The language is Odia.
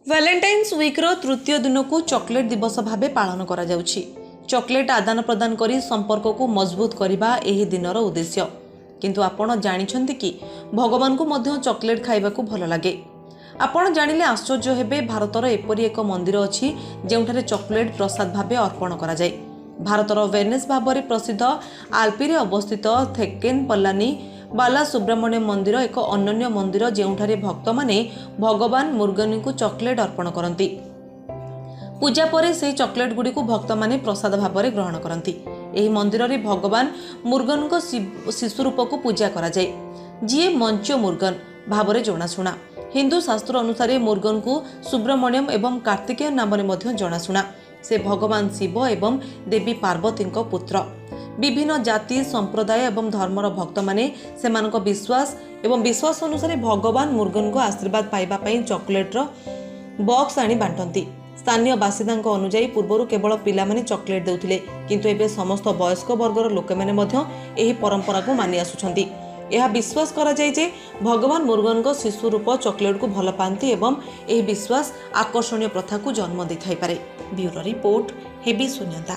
ଭ୍ୟାଲେଣ୍ଟାଇନ୍ସ ୱିକ୍ର ତୃତୀୟ ଦିନକୁ ଚକୋଲେଟ୍ ଦିବସ ଭାବେ ପାଳନ କରାଯାଉଛି। ଚକୋଲେଟ୍ ଆଦାନ ପ୍ରଦାନ କରି ସମ୍ପର୍କକୁ ମଜବୁତ କରିବା ଏହି ଦିନର ଉଦ୍ଦେଶ୍ୟ। କିନ୍ତୁ ଆପଣ ଜାଣିଛନ୍ତି କି ଭଗବାନଙ୍କୁ ମଧ୍ୟ ଚକୋଲେଟ୍ ଖାଇବାକୁ ଭଲ ଲାଗେ। ଆପଣ ଜାଣିଲେ ଆଶ୍ଚର୍ଯ୍ୟ ହେବେ, ଭାରତର ଏପରି ଏକ ମନ୍ଦିର ଅଛି ଯେଉଁଠାରେ ଚକୋଲେଟ୍ ପ୍ରସାଦ ଭାବେ ଅର୍ପଣ କରାଯାଏ। ଭାରତର ଭେନିସ୍ ଭାବରେ ପ୍ରସିଦ୍ଧ ଆଲ୍ପିରେ ଅବସ୍ଥିତ ଥେକେନ୍ ପଲ୍ଲାନି ବାଲା ସୁବ୍ରମଣ୍ୟ ମନ୍ଦିର ଏକ ଅନନ୍ୟ ମନ୍ଦିର ଯେଉଁଠାରେ ଭକ୍ତମାନେ ଭଗବାନ ମୁର୍ଗନଙ୍କୁ ଚକୋଲେଟ୍ ଅର୍ପଣ କରନ୍ତି। ପୂଜା ପରେ ସେହି ଚକୋଲେଟ୍ ଗୁଡ଼ିକୁ ଭକ୍ତମାନେ ପ୍ରସାଦ ଭାବରେ ଗ୍ରହଣ କରନ୍ତି। ଏହି ମନ୍ଦିରରେ ଭଗବାନ ମୁର୍ଗନଙ୍କ ଶିଶୁ ରୂପକୁ ପୂଜା କରାଯାଏ, ଯିଏ ମଞ୍ଚ ମୁର୍ଗନ ଭାବରେ ଜଣାଶୁଣା। ହିନ୍ଦୁ ଶାସ୍ତ୍ର ଅନୁସାରେ ମୁର୍ଗନଙ୍କୁ ସୁବ୍ରମଣ୍ୟମ ଏବଂ କାର୍ତ୍ତିକେୟ ନାମରେ ମଧ୍ୟ ଜଣାଶୁଣା। ସେ ଭଗବାନ ଶିବ ଏବଂ ଦେବୀ ପାର୍ବତୀଙ୍କ ପୁତ୍ର। ବିଭିନ୍ନ ଜାତି ସମ୍ପ୍ରଦାୟ ଏବଂ ଧର୍ମର ଭକ୍ତମାନେ ସେମାନଙ୍କ ବିଶ୍ୱାସ ଅନୁସାରେ ଭଗବାନ ମୁର୍ଗନଙ୍କ ଆଶୀର୍ବାଦ ପାଇବା ପାଇଁ ଚକୋଲେଟ୍ର ବକ୍ସ ଆଣି ବାଣ୍ଟନ୍ତି। ସ୍ଥାନୀୟ ବାସିନ୍ଦାଙ୍କ ଅନୁଯାୟୀ ପୂର୍ବରୁ କେବଳ ପିଲାମାନେ ଚକୋଲେଟ୍ ଦେଉଥିଲେ, କିନ୍ତୁ ଏବେ ସମସ୍ତ ବୟସ୍କ ବର୍ଗର ଲୋକମାନେ ମଧ୍ୟ ଏହି ପରମ୍ପରାକୁ ମାନି ଆସୁଛନ୍ତି। ଏହା ବିଶ୍ୱାସ କରାଯାଏ ଯେ ଭଗବାନ ମୁର୍ଗନଙ୍କ ଶିଶୁ ରୂପ ଚକୋଲେଟ୍କୁ ଭଲ ପାଆନ୍ତି ଏବଂ ଏହି ବିଶ୍ୱାସ ଆକର୍ଷଣୀୟ ପ୍ରଥାକୁ ଜନ୍ମ ଦେଇଥାଇପାରେ। ବ୍ୟୁରୋ ରିପୋର୍ଟ, ହେବି ଶୂନ୍ୟତା।